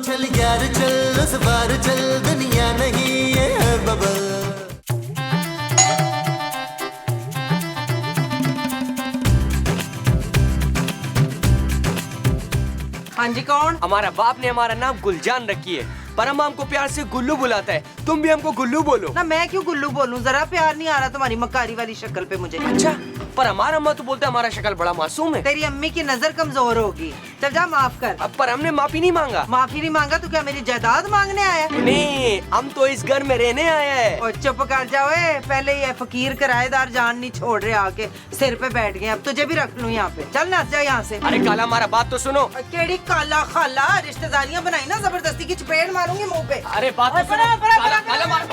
चल यार चल, उस बार चल, दुनिया नहीं ये है बबल। हाँ जी, कौन? हमारा बाप ने हमारा नाम गुलजान रखी है, पर हम हमको प्यार से गुल्लू बुलाता है। तुम भी हमको गुल्लू बोलो ना। मैं क्यों गुल्लू बोलूं? जरा प्यार नहीं आ रहा तुम्हारी मक्कारी वाली शक्ल पे मुझे। अच्छा, पर हमारा अम्मा तो बोलते हमारा शक्ल बड़ा मासूम है। तेरी अम्मी की नजर कमजोर होगी। चल जा माफ कर। अब पर हमने माफी नहीं मांगा। माफी नहीं मांगा तो क्या मेरी जायदाद मांगने आया? नहीं, हम तो इस घर में रहने आए हैं। और चुप कर जाओ। पहले ये फकीर किराएदार जान नहीं छोड़ रहे, आके सिर पे बैठ गए। अब तुझे भी रख लूं यहाँ पे। चल ना जा यहाँ से। अरे काला, हमारा बात तो सुनो। केड़ी काला खाला रिश्तेदारियाँ बनाई ना, जबरदस्ती की चपेट मारूंगी मुंह पे। अरे बात तो सुनो। काला, काला मार।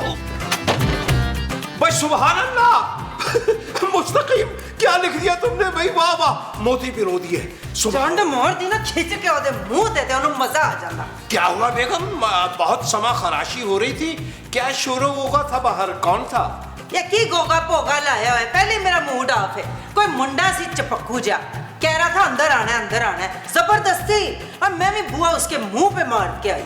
भाई सुभान अल्लाह। मुस्तकीम क्या लिख दिया तुमने भाई? वाह वाह, मोती पिरो दिए। चंड मोर दी ना, खिंच के ओदे मुंह देते उन्हें मजा आ जाता। क्या हुआ बेगम? बहुत समा खराशी हो रही थी, क्या शुरू होगा था बाहर? कौन था? ये की गोगा पोगा लाया है? पहले मेरा मूड ऑफ है। कोई मुंडा सी चपक्कू जा कह रहा था अंदर आना है, अंदर आना है, जबरदस्ती। अब मैं भी बुआ उसके मुंह पे मार के आई।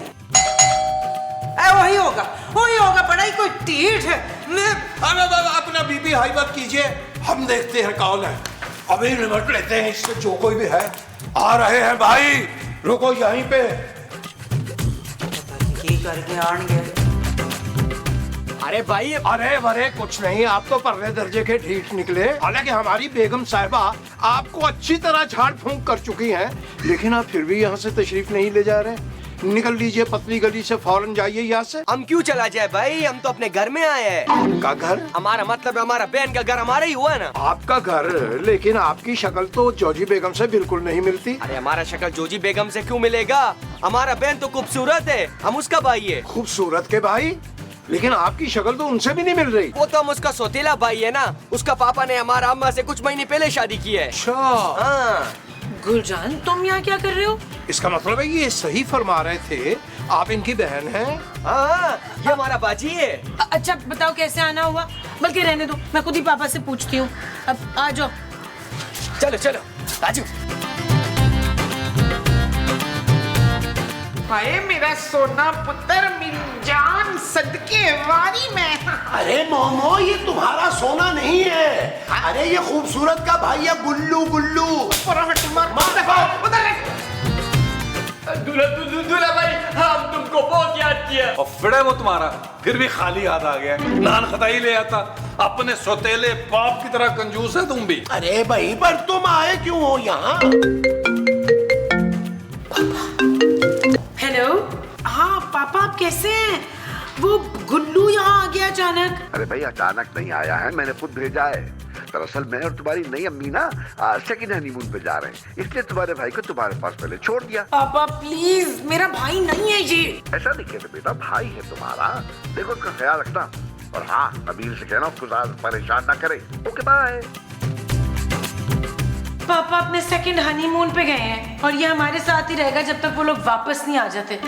वही होगा, वही होगा। बड़ा ही कोई टीठ है। अपना बीपी हाई मत कीजिए, हम देखते हैं कौन है। अभी निपट लेते हैं इससे, जो कोई भी है। आ रहे हैं भाई, रुको यहीं पे। की करके आएंगे? अरे भाई, अरे वरे कुछ नहीं, आप तो पहले दर्जे के ठीक निकले। हालांकि हमारी बेगम साहिबा आपको अच्छी तरह झाड़ फूंक कर चुकी हैं, लेकिन आप फिर भी यहाँ से तशरीफ नहीं ले जा रहे। निकल लीजिए, पतली गली से फौरन जाइए यहाँ से। हम क्यों चला जाए भाई? हम तो अपने घर में आए हैं। आपका घर? हमारा मतलब हमारा बहन का घर हमारा ही हुआ ना। आपका घर? लेकिन आपकी शक्ल तो जोजी बेगम से बिल्कुल नहीं मिलती। अरे हमारा शक्ल जोजी बेगम से क्यों मिलेगा? हमारा बहन तो खूबसूरत है, हम उसका भाई है। खूबसूरत के भाई? लेकिन आपकी शक्ल तो उनसे भी नहीं मिल रही। वो तो हम उसका सौतेला भाई है ना। उसका पापा ने हमारा अम्मा से कुछ महीने पहले शादी की है। अच्छा। हाँ। गुलजान, तुम यहाँ क्या कर रहे हो? इसका मतलब है ये सही फरमा रहे थे, आप इनकी बहन हैं? हाँ, ये हमारा बाजी है। अच्छा बताओ कैसे आना हुआ? बल्कि रहने दो, मैं खुद ही पापा से पूछती हूँ। अब आ जाओ। चलो चलो राजू। हाय मेरा सोना पुत्र मिंजान, सदके वारी में। अरे मोमो, ये तुम्हारा सोना नहीं है। अरे ये खूबसूरत का भाई है गुल्लू। गुल्लू दूल्हा भाई, हम तुमको बहुत याद किया। और फिर वो तुम्हारा फिर भी खाली हाथ आ गया। नान खताई ले आता। अपने सौतेले बाप की तरह कंजूस है तुम भी। अरे भाई, पर तुम आए क्यों हो यहाँ? हेलो। हाँ पापा, आप कैसे हैं? वो गुल्लू यहाँ आ गया अचानक। अरे भाई अचानक नहीं आया है, मैंने खुद भेजा है। दरअसल मैं और तुम्हारी नई अम्मी ना सेकंड हनीमून पे जा रहे हैं, इसलिए तुम्हारे भाई को तुम्हारे पास पहले छोड़ दिया। पापा प्लीज, मेरा भाई नहीं है ये। ऐसा नहीं कहते बेटा, भाई है तुम्हारा, देखो उसका ख्याल रखना। और हाँ, नबील से कहना उसको ज्यादा परेशान ना करे। Okay bye. पापा अपने सेकंड हनीमून पे गए हैं और ये हमारे साथ ही रहेगा जब तक वो लोग वापस नहीं आ जाते।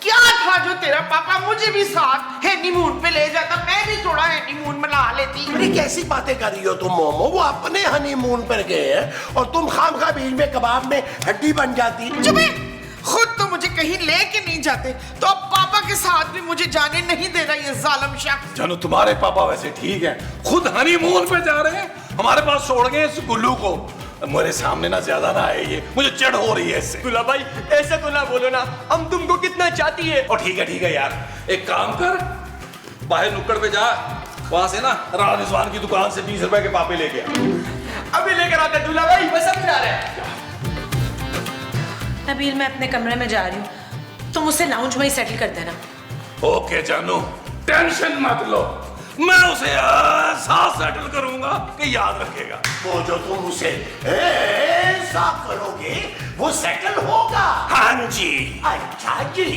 क्या था जो तेरा पापा मुझे भी साथ हनीमून पे ले जाता? मैं भी थोड़ा हनीमून मना लेती। अरे कैसी बातें कर रही हो तुम मोमो? वो अपने हनीमून पर गए हैं और तुम खामखा बीच में कबाब में हड्डी बन जाती। चुप है, खुद तो मुझे कहीं लेके नहीं जाते, तो अब पापा के साथ भी मुझे जाने नहीं दे रहा ये जालिम शख्स। जानू तुम्हारे पापा वैसे ठीक है, खुद हनीमून पे जा रहे हैं, हमारे पास छोड़ गए इस गुल्लू को। मेरे सामने ना ज्यादा ना आए, ये मुझे चिढ़ हो रही है इससे। दूल्हा भाई ऐसा तो ना बोलो ना, हम तुमको कितना चाहती है। और ठीक है यार, एक काम कर, बाहर नुक्कड़ पे जा, वहां से ना राणा रिजवान की दुकान से 20 रुपए के पापे लेके आ। अभी लेकर आते दूल्हा भाई, बस अभी जा रहे हैं। नबील, मैं अपने कमरे में जा रही हूँ, तुम उसे लाउंज में ही सेटल कर देना। ओके जानू, टेंशन मत लो, मैं उसे ऐसा सेटल करूंगा कि याद रखेगा। वो जो तुम उसे ऐसा करोगे वो सेटल होगा। हाँ जी। अच्छा जी।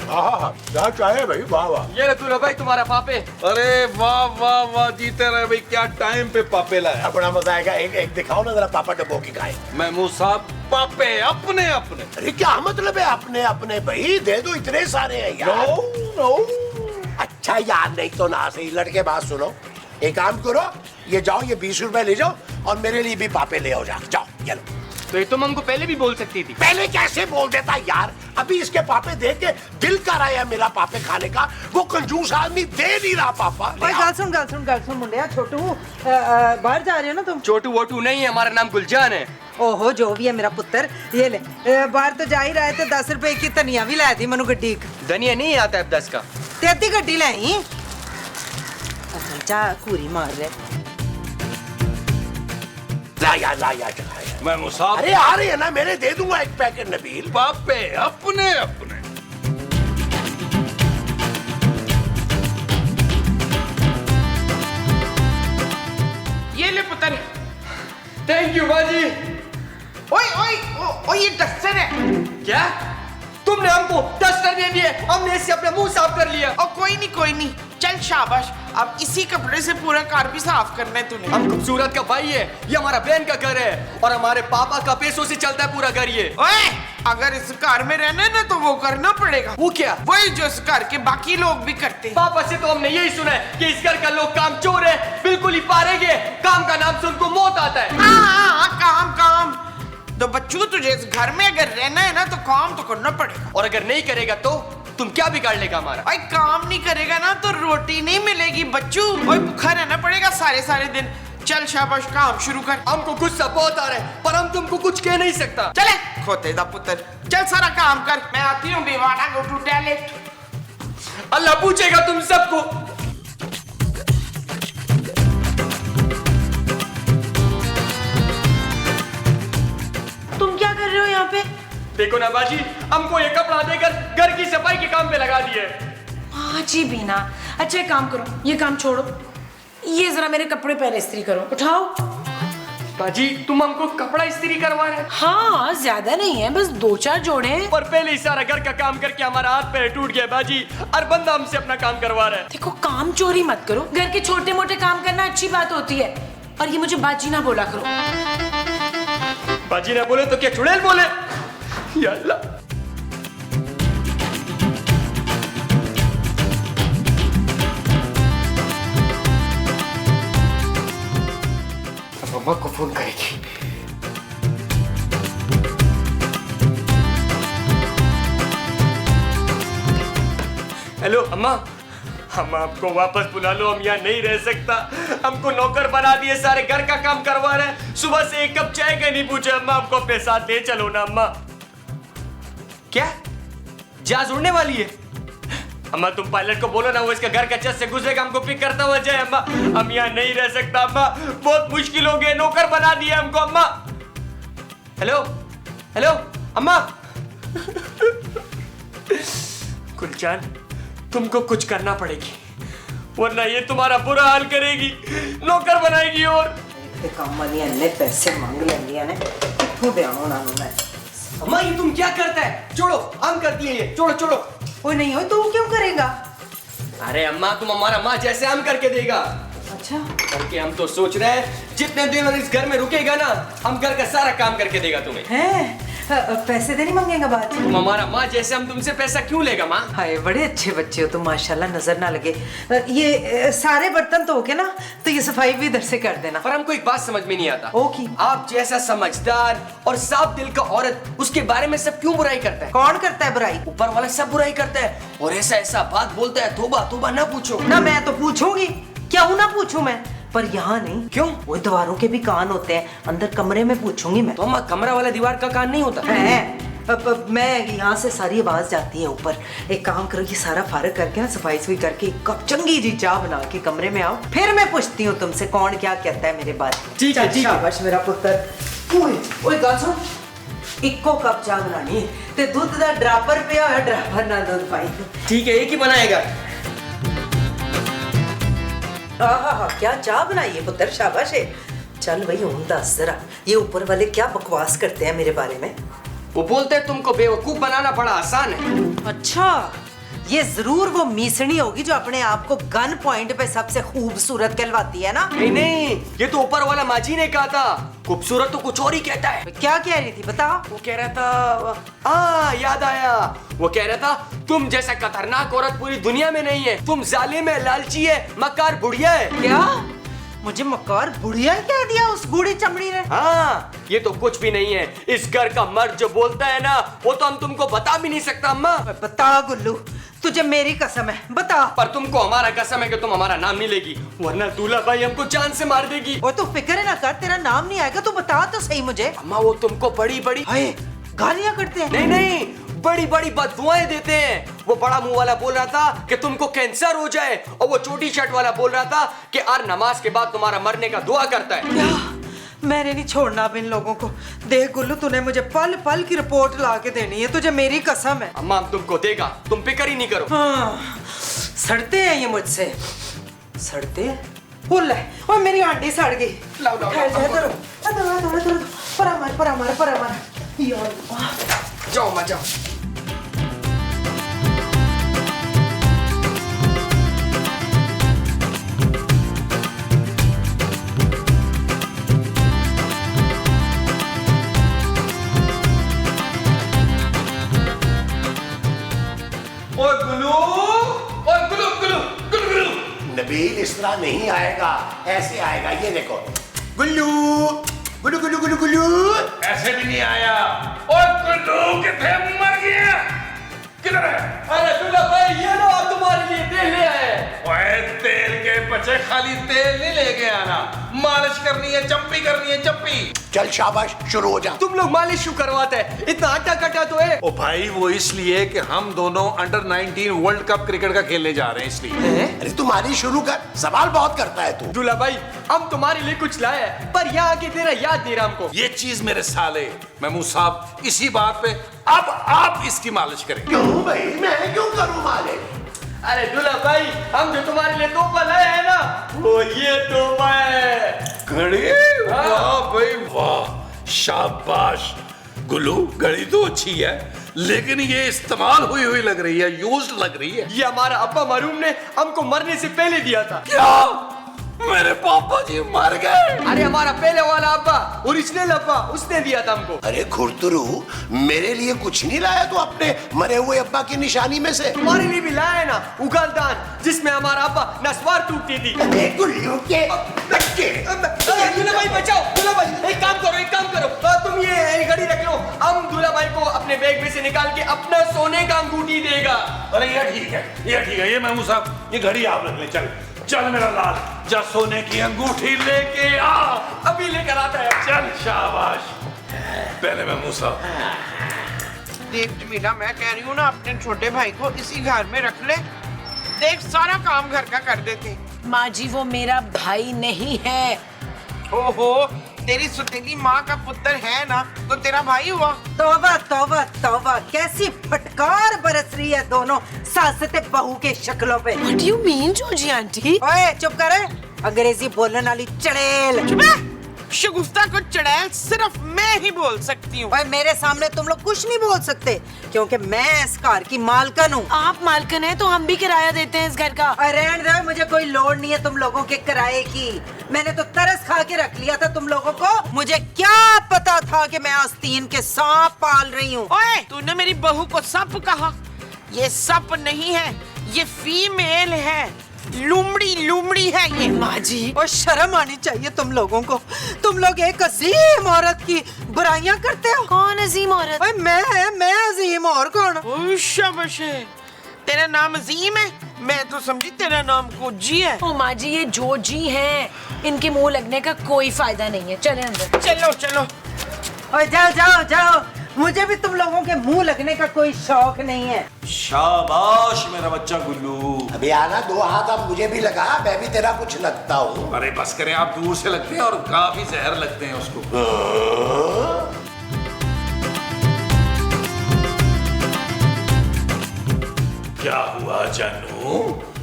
हाँ, क्या चाहे भाई? वाह वाह। ये दूल्हा भाई तुम्हारा पापे। अरे वाह वाह वाह, जीते रहे भाई, क्या टाइम पे पापे लाया। बड़ा मजा आएगा। एक दिखाओ ना जरा, पापा डब्बो की खाए। महमूद साहब, पापे अपने अपने। अरे क्या मतलब है अपने अपने? भाई दे दो, इतने सारे हैं यार। नो। अच्छा यार, नहीं तो ना सही। लड़के बात सुनो, एक काम करो, ये जाओ, ये 20 रुपए ले जाओ और मेरे लिए भी पापे ले आओ। जाओ, ये लो। तो ये तुम हमको पहले भी बोल सकती थी। पहले कैसे बोल देता यार, अभी इसके पापे देख के दिल कर आया मेरा पापे खाने का। वो कंजूस आदमी दे नहीं रहा पापा। ओए गल सुन मुंडिया, छोटू बाहर जा रहे हो ना तुम? छोटू वोटू नहीं है, हमारा नाम गुलजान है। ओहो जो भी है मेरा पुत्र, ये ले बाहर तो जा ही रहा है तो 10 रुपए की धनिया भी ला दी मनु गड्डी। धनिया नहीं आता है 10 का। तेती गड्डी लाई जा कूरी मार रहे। लाया मैं मुसाफिर। अरे आ रही है ना, मैंने दे दूंगा एक पैकेट नबील। पापे अपने अपने। ये ले पुत्र। थैंक यू बाजी। ओए ओए ओए ये डस्टर है। क्या तुमने हमको डस्टर दे दिए? हमने इससे अपना मुंह साफ कर लिया। और कोई नहीं, चल शाबाश, अब इसी कपड़े से पूरा कार भी साफ करना है तूने। हम खूबसूरत का भाई है, ये हमारा बहन का घर है और हमारे पापा का पैसों से चलता है पूरा घर ये। ओए अगर इस कार में रहना है ना तो वो करना पड़ेगा। वो क्या? वही जो इस घर के बाकी लोग भी करते हैं। पापा से तो हमने यही सुना है कि इस घर का लोग काम चोर है, बिल्कुल ही पारेंगे। काम का नाम सुन को मौत आता है। हाँ, काम तो बच्चू तुझे इस घर में अगर रहना है ना तो काम तो करना पड़ेगा। और अगर नहीं करेगा तो तुम क्या बिगाड़ लेगा हमारा? भाई काम नहीं करेगा ना तो रोटी नहीं मिलेगी बच्चू, और भूखा रहना पड़ेगा सारे दिन। चल शाबाश काम शुरू कर। हमको गुस्सा बहुत आ रहा है पर हम तुमको कुछ कह नहीं सकता। चले खोते दा पुत्र, चल सारा काम कर। मैं आती हूँ बेवाड़ा, गो टू टॉयलेट। अल्लाह पूछेगा तुम सबको। तुम क्या कर रहे हो यहाँ पे? देखो ना बाजी, हमको ये कपड़ा देकर घर की सफाई के काम पे लगा दिए। जी बीना, अच्छा एक काम करो, ये काम छोड़ो, ये जरा मेरे कपड़े पहले इस्त्री करो, उठाओ। बाजी तुम हमको कपड़ा इस्त्री करवा रहे हैं? हाँ ज्यादा नहीं है, बस 2-4 जोड़े हैं। पर पहले ही सारा घर का काम करके हमारा हाथ पैर टूट गया बाजी, और बंदा हमसे अपना काम करवा रहा है। देखो काम चोरी मत करो, घर के छोटे मोटे काम करना अच्छी बात होती है, और ये मुझे बाजी ना बोला करो। बाजी ना बोले तो क्या चुड़ैल बोले? या अल्लाह। अम्मा को फोन करेगी। हेलो अम्मा, हम आपको वापस बुला लो, हम यहाँ नहीं रह सकता। हमको नौकर बना दिए, सारे घर का काम करवा रहे हैं, सुबह से एक कप चाय का नहीं पूछे। अम्मा हमको अपने साथ ले चलो ना अम्मा। क्या जहाज उड़ने वाली है? अम्मा तुम पायलट को बोलो ना, वो इसका घर का छत से गुजरेगा, हमको पिक करता हुआ जाए। अम्मा हम यहाँ नहीं रह सकता अम्मा, बहुत मुश्किल हो गए, नौकर बना दिया हमको अम्मा। हेलो हेलो अम्मा। गुलजान तुमको कुछ करना पड़ेगी, वरना ये तुम्हारा बुरा हाल करेगी, नौकर बनाएगी। और काम वाली अन्ने पैसे मांग लेंगी ने, कित्थों देवां उन्हां नूं मैं? अम्मा ये तुम क्या करता है? छोड़ो, हम करती है ये, छोड़ो। ओए नहीं हो, तू क्यों करेगा? अरे अम्मा तुम हमारा माँ जैसे हम करके देगा। अच्छा करके हम तो सोच रहे हैं जितने दिन इस घर में रुकेगा ना, हम घर का सारा काम करके देगा तुम्हें। हैं? पैसे तो नहीं मांगेगा बात? तुम हमारा माँ जैसे, हम तुमसे पैसा क्यों लेगा माँ? हाय बड़े अच्छे बच्चे हो तुम माशाल्लाह, नजर ना लगे। ये सारे बर्तन धो के ना तो ये सफाई भी इधर से कर देना। पर हमको एक बात समझ में नहीं आता, ओ की? आप जैसा समझदार और साफ दिल का औरत, उसके बारे में सब क्यों बुराई करता है? कौन करता है बुराई? ऊपर वाला सब बुराई करता है, और ऐसा बात बोलता है, तौबा ना पूछो ना। मैं तो पूछूंगी, क्यों ना पूछूं मैं, पर यहाँ नहीं। क्यों? वो दीवारों के भी कान होते हैं, अंदर कमरे में पूछूंगी मैं। तो अम्मा कमरा वाला दीवार का कान नहीं होता है? मैं यहाँ से सारी आवाज जाती है ऊपर। एक काम करो, ये सारा फारग करके ना सफाई करके एक कप चंगी जी चाय बना के कमरे में आओ, फिर मैं पूछती हूँ तुमसे कौन क्या कहता है मेरे बारे में। ठीक है। शाबाश मेरा पुत्र। ओए गल सुन, इक्को कप चाय बनानी है ते दूध दा ड्रापर पिया होया, ड्रापर ना दूध पाई। ठीक है, एक ही बनाएगा। आहा क्या चाय बनाई है पुत्र, शाबाश है। चल भाई हूं दस जरा, ये ऊपर वाले क्या बकवास करते हैं मेरे बारे में? वो बोलते हैं तुमको बेवकूफ बनाना बड़ा आसान है। अच्छा, ये जरूर वो मीसणी होगी जो अपने आप को गन पॉइंट पे सबसे खूबसूरत कहलवाती है ना? नहीं, ये तो ऊपर वाला माजी ने कहा था, खूबसूरत तो कुछ और ही कहता है। क्या कह रही थी बता? वो कह रहा था, याद आया, वो कह रहा था तुम जैसा खतरनाक औरत पूरी दुनिया में नहीं है, तुम जालिम है, लालची है, मक्कार बुढ़िया है। क्या मुझे मकार बुढ़िया कह दिया उस बूढ़ी चमड़ी ने। हाँ, ये तो कुछ भी नहीं है। इस घर का मर्द जो बोलता है ना, वो तो हम तुमको बता भी नहीं सकता अम्मा। बता गुल्लू, तुझे मेरी कसम है, बता। पर तुमको हमारा कसम है कि तुम हमारा नाम नहीं लेगी, वरना दूल्हा भाई हमको जान से मार देगी। वो तू फिक्र ना कर, तेरा नाम नहीं आएगा। तू बता तो सही मुझे। अम्मा वो तुमको बड़ी बड़ी गालियां करते हैं। नहीं नहीं, बड़ी बड़ी बददुआएं देते हैं। वो बड़ा मुंह वाला बोल रहा था कि तुमको कैंसर हो जाए, और वो छोटी शर्ट वाला बोल रहा था कि हर नमाज के बाद तुम्हारा मरने का दुआ करता है। क्या? मैंने नहीं छोड़ना अब इन लोगों को। देख गुल्लू, तूने मुझे पल पल की रिपोर्ट ला के देनी है, तुझे मेरी कसम है। अम्मा हम तुमको देगा, तुम फिक्र ही नहीं करो। हाँ, सड़ते हैं ये मुझसे, सड़ते हैं। फुल है और मेरी आंटी सड़ गई। लाओ जाओ अम्मा जाओ। नबील इस तरह नहीं आएगा, ऐसे आएगा, ये देखो। गुल्लू गुल्लू गुल्लू गुल्लू गुल्लू। ऐसे भी नहीं आया। और गुल्लू कितने मर गया? किधर है? अरे दूल्हा भाई, ये लो तुम्हारे लिए तेल ले आए। ओए तेल के बच्चे खाली तेल नहीं लेके आना, मालिश करनी है, चम्पी करनी है, चम्पी। चल शाबाश, शुरू हो जा। तुम लोग मालिश क्यों करवाते हैं? इतना आटा कटा तो है। ओ भाई वो इसलिए कि हम दोनों अंडर 19 वर्ल्ड कप क्रिकेट का खेलने जा रहे हैं, इसलिए। अरे तुम्हारी शुरू कर, सवाल बहुत करता है तू। दूल्हा भाई, हम तुम्हारे लिए कुछ लाए हैं, पर यहाँ आके तेरा याद दे रहा हमको। ये चीज मेरे साले महमूद साहब, इसी बात पे अब आप इसकी मालिश करें। क्यों भाई, मैं क्यों करूं मालिश? अरे दूल्हा भाई, हम जो तुम्हारे लिए तोहफा लाए हैं ना, वो ये तोहफा है। घड़ी? वाह भाई वाह, शाबाश। गुल्लू, घड़ी तो अच्छी है, लेकिन ये इस्तेमाल हुई हुई लग रही है, यूज्ड लग रही है। ये हमारा अब्बा मरूम ने हमको मरने से पहले दिया था। क्या? मेरे पापा जी मर गए? अरे हमारा पहले वाला अब्बा, ओरिजिनल अब्बा, उसने दिया था हमको। अरे खुरतुरु, मेरे लिए कुछ नहीं लाया तू अपने मरे हुए अब्बा की निशानी में से? तुम्हारे लिए भी लाया है ना, उगलदान, जिसमें हमारा अब्बा नस्वार टूटती थी। गुल्लू के बच्चे। दूल्हा भाई बचाओ, दूल्हा भाई एक काम करो, तुम ये घड़ी रख लो, हम दूल्हा भाई को अपने बैग में से निकाल के अपना सोने का अंगूठी देगा। अरे ये ठीक है, ये महमूद साहब, ये घड़ी आप रख ले। चल मेरा लाल, जा सोने की अंगूठी लेके आ। अभी लेकर आता है। चल शाबाश। पहले महमूद साहब। देख जमीला, मैं कह रही हूँ ना, अपने छोटे भाई को इसी घर में रख ले। देख सारा काम घर का कर देते। माँ जी, वो मेरा भाई नहीं है। ओहो, तेरी सुतीली माँ का पुत्र है ना, तो तेरा भाई हुआ। तौबा तौबा तौबा, कैसी फटकार बरस रही है दोनों सासते बहू के शक्लों पे। What do you mean, Joji aunty? ओए चुप कर, अंग्रेजी बोलने वाली चड़ेल। चुप है। शगुफ्ता को चड़ैल सिर्फ मैं ही बोल सकती हूँ। ओए मेरे सामने तुम लोग कुछ नहीं बोल सकते, क्योंकि मैं इस घर की मालकन हूँ। आप मालकन हैं तो हम भी किराया देते हैं इस घर का। रहने दो, मुझे कोई लोड नहीं है तुम लोगों के किराए की। मैंने तो तरस खा के रख लिया था तुम लोगों को। मुझे क्या पता था कि मैं आस्तीन के सांप पाल रही हूँ। ओए, तूने मेरी बहू को सप कहा। ये सप नहीं है, ये फीमेल है। लुमड़ी है ये। माँ जी, और शर्म आनी चाहिए तुम लोगों को। तुम लोग एक अजीम औरत की बुराइयां करते हो। कौन अजीम औरत? ओए मैं अजीम, और कौन? शाबाश, तेरा नाम अजीम है? मैं तो समझी तेरा नाम कोजी है। ओ माँ जी, ये जोजी हैं, इनके मुंह लगने का कोई फायदा नहीं है। चले अंदर। चलो। ओए जाओ, मुझे भी तुम लोगों के मुंह लगने का कोई शौक नहीं है। शाबाश मेरा बच्चा गुल्लू। अभी आना, दो हाथ अब मुझे भी लगा, मैं भी तेरा कुछ लगता हूँ। अरे बस करें, आप दूर से लगते हैं और काफी जहर लगते हैं उसको। क्या हुआ जानू,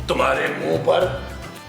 तुम्हारे मुंह पर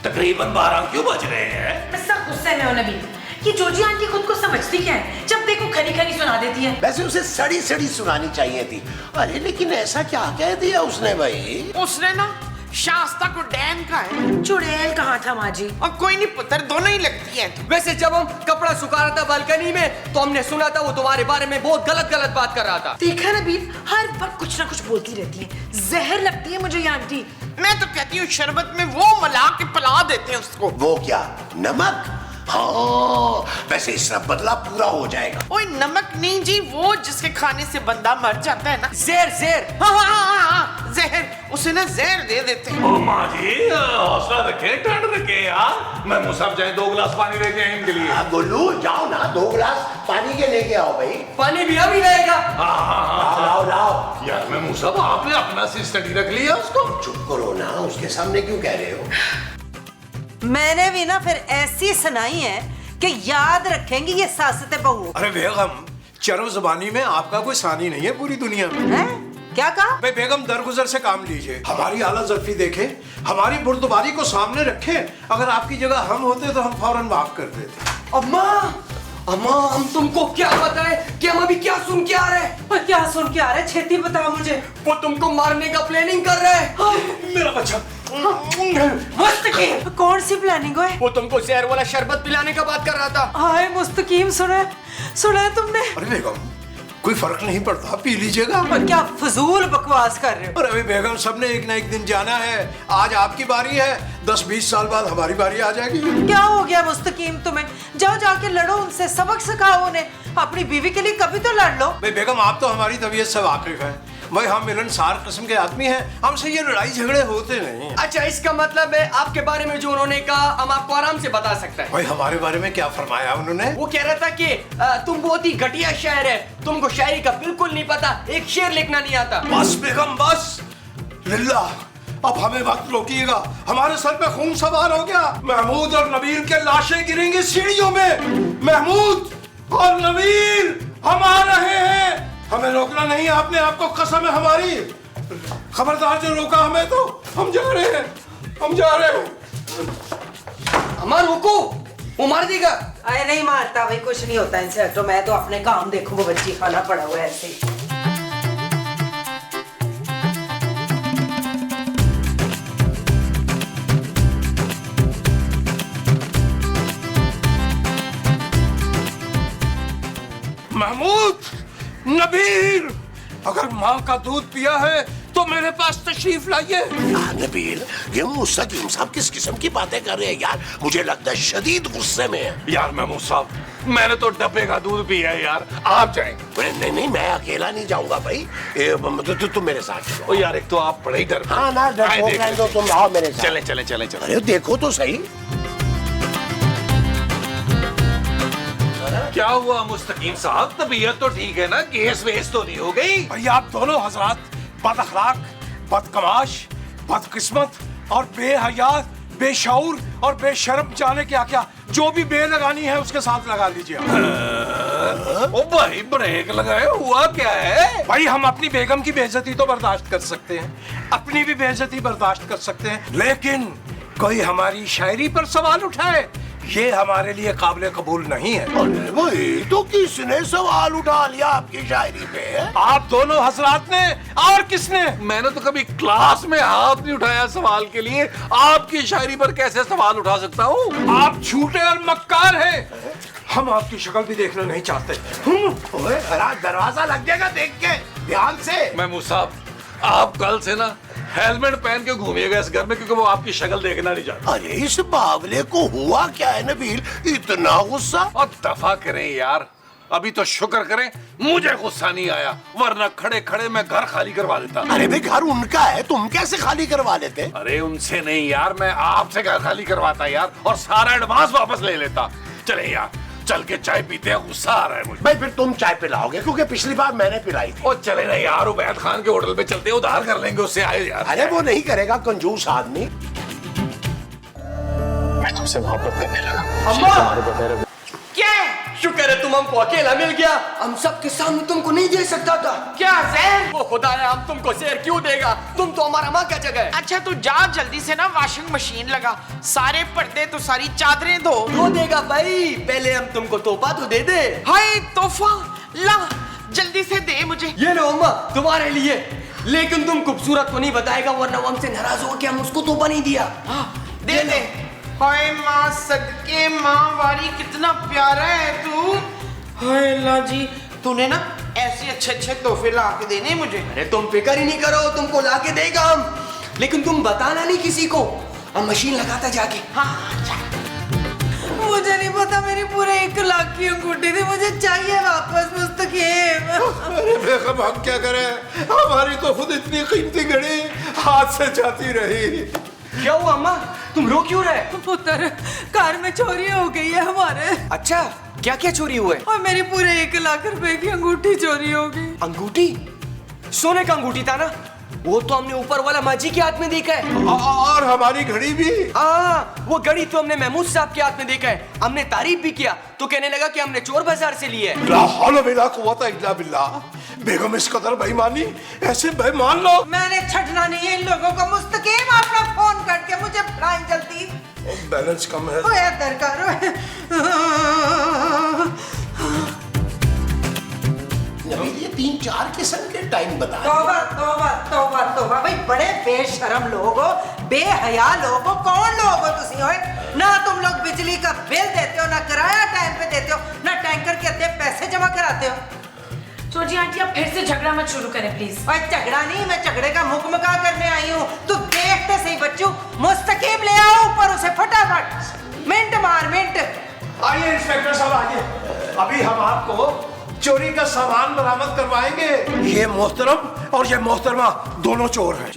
तकरीबन 12 क्यों बज रहे हैं? सब गुस्से में हो नबी। ये जोजी आंटी खुद को समझती क्या है? जब देखो खरी सुना देती है। वैसे उसे सड़ी सुनानी चाहिए थी। अरे लेकिन ऐसा क्या कह दिया उसने भाई? उसने ना शास्ता को डैन का है। चुड़ैल कहाँ था माँ जी? और कोई नहीं पुत्र, दोनों ही लगती है। वैसे जब हम कपड़ा सुखा रहा था बालकनी में तो हमने सुना था वो तुम्हारे बारे में बहुत गलत गलत बात कर रहा था। देखा नबील, हर वक्त कुछ ना कुछ बोलती रहती है, जहर लगती है मुझे ये आंटी। मैं तो कहती हूँ शरबत में वो मिला के पिला देते हैं उसको। वो क्या, नमक? हाँ, वैसे इसका बदला पूरा हो जाएगा। ओए नमक नहीं जी, वो जिसके खाने से बंदा मर जाता है ना। जहर जहर। हाँ, जहर, उसे ना जहर दे देते हैं। ओ माँ जी, हौसला रखे, ठंड रखे यार। मैं मुसाफ जाए 2 गिलास पानी लेके आए इनके लिए। गोलू जाओ ना, 2 गिलास पानी के लेके आओ भाई। पानी भी अभी रहेगा। हाँ, लाओ लाओ। यार मैं मुसाफ, आपने अपना सी स्टडी रख लिया उसको। चुप करो ना, उसके सामने क्यों कह रहे हो? मैंने भी ना फिर ऐसी सुनाई है कि याद रखेंगी ये सासते बहू। अरे बेगम, चरम ज़बानी में आपका कोई सानी नहीं है पूरी दुनिया में। हैं? क्या कहा? भाई बेगम, दरगुजर से काम लीजिए, हमारी आला ज़र्फी देखे, हमारी बुर्दबारी को सामने रखे। अगर आपकी जगह हम होते तो हम फौरन माफ कर देते। अम्मा, अम्मा, हम तुमको क्या बताएं कि हम अभी क्या सुन के आ रहे हैं? और क्या सुन के आ रहे? छेती बताओ मुझे। वो तुमको मारने का प्लानिंग कर रहे हैं। मेरा बच्चा। मुस्तकीम, कौन सी प्लानिंग है? वो तुमको जहर वाला शरबत पिलाने का बात कर रहा था। हाय मुस्तकीम, सुना है तुमने? अरे बेगम, कोई फर्क नहीं पड़ता, पी लीजिएगा। और क्या फजूल बकवास कर रहे हो? और अभी बेगम, सबने एक ना एक दिन जाना है। आज आपकी बारी है, 10-20 साल बाद हमारी बारी आ जाएगी। क्या हो गया मुस्तकीम तुम्हें? जाओ जाके लड़ो उनसे, सबक सिखाओ उन्हें। अपनी बीवी के लिए कभी तो लड़ लो। भाई बेगम, आप तो हमारी तबीयत से वाकिफ हैं। भाई हम मिलनसार किस्म के आदमी हैं, हमसे ये लड़ाई झगड़े होते नहीं। अच्छा, इसका मतलब है आपके बारे में जो उन्होंने कहा हम आपको आराम से बता सकते हैं। भाई हमारे बारे में क्या फरमाया उन्होंने? वो कह रहा था कि तुम बहुत ही घटिया शायर है, तुमको शायरी का बिल्कुल नहीं पता, एक शेर लिखना नहीं आता। बस बेगम बस, लिल्ला, अब हमें मत रोकिएगा, हमारे सर पे खून सवार हो गया। महमूद और नबील के लाशें गिरेंगी सीढ़ियों में। महमूद और नबील हम आ रहे हैं, हमें रोकना नहीं, आपने आपको कसम है हमारी। खबरदार जो रोका हमें तो हम जा रहे हैं, हम जा रहे हैं। हमारा रुको, वो मार देगा। अरे नहीं मारता भाई, कुछ नहीं होता इनसे, हटो। मैं तो अपने काम देखूं, वो बच्ची खाना पड़ा हुआ है ऐसे ही। महमूद, नबील, अगर माँ का दूध पिया है तो मेरे पास तशरीफ लाइए। नबील, ये मुस्तकीम साहब किस किस्म की बातें कर रहे हैं यार? मुझे लगता है शदीद गुस्से में है। यार मैं मुसाफ, मैंने तो डब्बे का दूध पिया है यार, आप जाएं। नहीं, मैं अकेला नहीं जाऊंगा भाई, तुम मेरे साथ चलो। ओ यार, एक तो आप बड़े ही डर। हाँ ना, डर तुम आओ मेरे साथ। चले चले चले चले। अरे देखो तो सही। क्या हुआ मुस्तकीम साहब, तबीयत तो ठीक है ना? केस वेस तो नहीं हो गई? भाई आप दोनों हजरात बद अखलाक, बदकमाश, बदकिस्मत और बेहयात, बेशऊर और बेशर्म, जाने क्या क्या, जो भी बे लगानी है उसके साथ लगा लीजिए। ओ भाई, ब्रेक लगाए, हुआ क्या है? भाई हम अपनी बेगम की बेइज्जती तो बर्दाश्त कर सकते हैं, अपनी भी बेइज्जती बर्दाश्त कर सकते हैं, लेकिन कोई हमारी शायरी पर सवाल उठाए ये हमारे लिए काबिल कबूल नहीं है। अरे भाई, तो किसने सवाल उठा लिया आपकी शायरी पे? आप दोनों हजरात ने, और किसने? मैंने तो कभी क्लास में हाथ नहीं उठाया सवाल के लिए, आपकी शायरी पर कैसे सवाल उठा सकता हूँ? आप झूठे और मक्कार हैं, हम आपकी शक्ल भी देखना नहीं चाहते। ओए, दरवाजा लग जाएगा, देख के ध्यान से। मैं मुसाफ, आप कल से ना हेलमेट पहन के घूमिएगा इस घर में, क्योंकि वो आपकी शक्ल देखना नहीं चाहता। अरे इस बावले को हुआ क्या है नबील, इतना गुस्सा? और दफा करें यार, अभी तो शुक्र करें मुझे गुस्सा नहीं आया, वरना खड़े खड़े मैं घर खाली करवा देता। अरे भाई, घर उनका है, तुम कैसे खाली करवा लेते? अरे उनसे नहीं यार, मैं आपसे घर खाली करवाता यार, और सारा एडवांस वापस ले लेता। चले यार, चल के चाय पीते हैं, गुस्सा आ रहा है मुझे। भाई फिर तुम चाय पिलाओगे, क्योंकि पिछली बार मैंने पिलाई थी। और चले ना यार, उबैद खान के होटल पे चलते हैं, उधार कर लेंगे उससे, आए यार। अरे वो नहीं करेगा, कंजूस आदमी। मैं तुमसे मोहब्बत करने लगा। अम्मा, क्या शुक्र है तुम हमको अकेला मिल गया, हम सबके सामने तुमको नहीं दे सकता था। क्या जहर? वो खुदाया, हम तुमको शेर क्यों देगा? तुम तो हमारा माँ का जगह है। अच्छा तू जा जल्दी से ना वॉशिंग मशीन लगा, सारे पर्दे तो सारी चादरें धो। वो देगा भाई, पहले हम तुमको तोहफा तो दे दे। हाय तोहफा, ला जल्दी से दे मुझे। मुझे। ये लो अम्मा तुम्हारे लिए, लेकिन तुम खूबसूरत तो नहीं बताएगा वरना वो हमसे नाराज हो के हम उसको तोहफा नहीं दिया। दे दे। हाय माँ सदके माँ वाली कितना प्यारा है तू। हाय अल्लाह जी, तूने ना ऐसे अच्छे अच्छे तोहफे ला के देने मुझे। अरे तुम फिक्र ही नहीं करो, तुमको लाके देगा हम, लेकिन तुम बताना नहीं किसी को। हम मशीन लगाता जाके। हाँ मुझे नहीं पता, मेरी पूरे 1 लाख की अंगूठी थी, मुझे चाहिए वापस मुस्तकीम। अरे बेगम हम क्या करें, हमारी तो खुद इतनी कीमती घड़ी हाथ से जाती रही। क्या हुआ अम्मा, तुम रो क्यों रहे? पुत्र, कार में चोरी हो गई है हमारे। अच्छा, क्या क्या चोरी हुए? और मेरी पूरे 1 लाख रुपए की अंगूठी चोरी हो गई। अंगूठी? सोने का अंगूठी था ना? वो तो हमने ऊपर वाला माजी के हाथ में देखा है। और हमारी घड़ी भी। वो घड़ी तो हमने महमूद साहब के हाथ में देखा है। हमने तारीफ भी किया तो कहने लगा कि हमने चोर बाजार से ली है। ला हौला वला कुव्वता इल्ला बिल्लाह। बेगम इस कदर बेईमानी, ऐसे बेईमान लोग। मैंने छटना नहीं है इन लोगों को। मुस्तकीम अपना फोन करके मुझे बुलाएं जल्दी। बैलेंस कम है। ओए दरकार ये 3-4 किस्म के टाइम बता। तौबा तौबा तौबा तौबा, भाई बड़े बेशरम लोग हो, बेहया लोग हो। कौन लोग हो तुसी? होए ना तुम लोग बिजली का बिल देते हो, ना किराया टाइम पे देते हो, ना टैंकर के अद्धे पैसे जमा कराते हो। छोटी आंटी आप फिर से झगड़ा मत शुरू करें प्लीज। भाई झगड़ा नहीं, मैं झगड़े का मुकमका करने आई हूँ। तू देखते सही बच्चू, मुस्तकीम ले आओ ऊपर उसे फटाफट। मिनट मार मिनट। आइए इंस्पेक्टर साहब आइए, अभी हम आपको चोरी का सामान बरामद करवाएंगे। ये मोहतरम और ये मोहतरमा दोनों चोर हैं।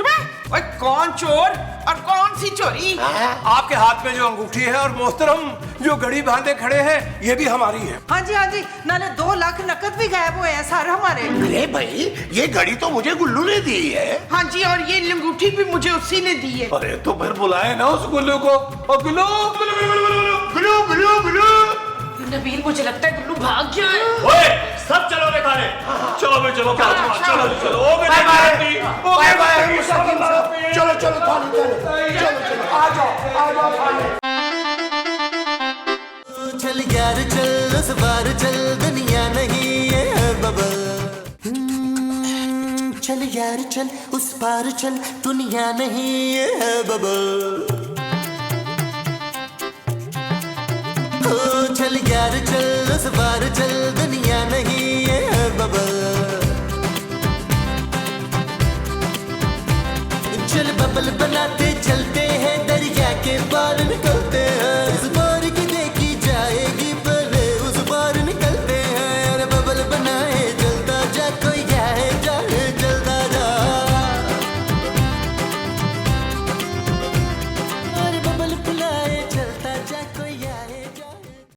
ओए कौन चोर और कौन सी चोरी? आपके हाथ में जो अंगूठी है और मोहतरम जो घड़ी बांधे खड़े हैं, ये भी हमारी है। हाँ जी, नाले 2 लाख नकद भी गायब हुए हैं सर हमारे। अरे भाई ये घड़ी तो मुझे गुल्लू ने दी है। हाँ जी, और ये लंगूठी भी मुझे उसी ने दी है। अरे तो फिर बुलाए ना उस गुल्लू को। और गुल्लू गुल्लू गुल्लू गुल्लू। नबील मुझे लगता है गुल्लू भाग गया है। ओए, सब चलो रे खाने। चलो बे चलो चलो। बाय बाय मुस्तकीम साहब। चलो चलो थाने चलो आ जाओ थाने। चल यार चल उस बार चल, दुनिया नहीं है बबल। चल यार चल उस पार चल, दुनिया नहीं है बबल। चल यार चल उस बार चल, दुनिया नहीं है बबल। चल बबल बनाते चलते हैं दरिया के